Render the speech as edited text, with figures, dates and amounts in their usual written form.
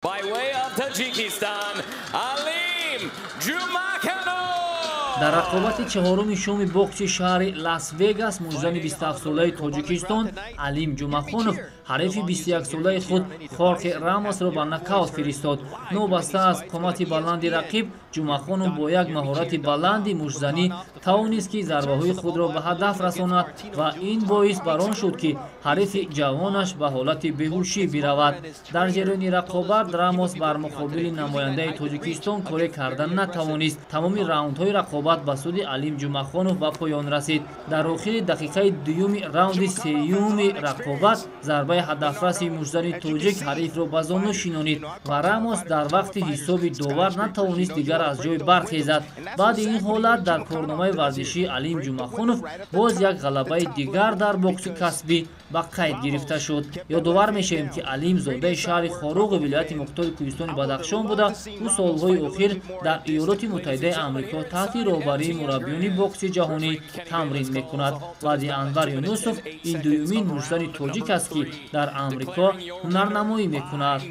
by way of Tajikistan, Alim Jumakhanov. در رقابت چهارم شوم بوکس شهر لاس وگاس مجزن 27 ساله تاجیکستان علیم جمعخانوف حریف 21 ساله خود خورخ راموس را به نکاوت فرستاد. نوبسته از قامت بلند رقیب جمعخانوف با یک مهارت بلند مجزنی توانست که ضربه‌های خود را به هدف رساند و این باعث بر آن شد که حریف جوانش به حالت بیهوشی برود. در جریان رقابت راموس بر مقابل نماینده تاجیکستان کاری کردن نتوانست. تمام راوندهای رقابت به سود علیم جمعخانوف به پایان رسید. در آخر دقیقه دوم راوند سوم رقابت ضربه هدفرس مجزن تاجیک حریف را به زانو شینانید و راموس در وقت حساب داور نتوانست دیگر از جای برخیزد. بعد این حالت در کارنامه ورزشی علیم جمعخانوف باز یک غلبه دیگر در بوکس کسبی به قید گرفته شد. یادآور میشیم که علیم زاده شهر خاروق ولایت مختار کوهستان بدخشان بوده و سالهای اخیر در ایالات متحده آمریکا تحت راهبری مربیان بوکس جهانی تمرین میکند. وادی انور یونسوف این دومین مجزن تاجیک است که در آمریکا هنرنمایی میکند.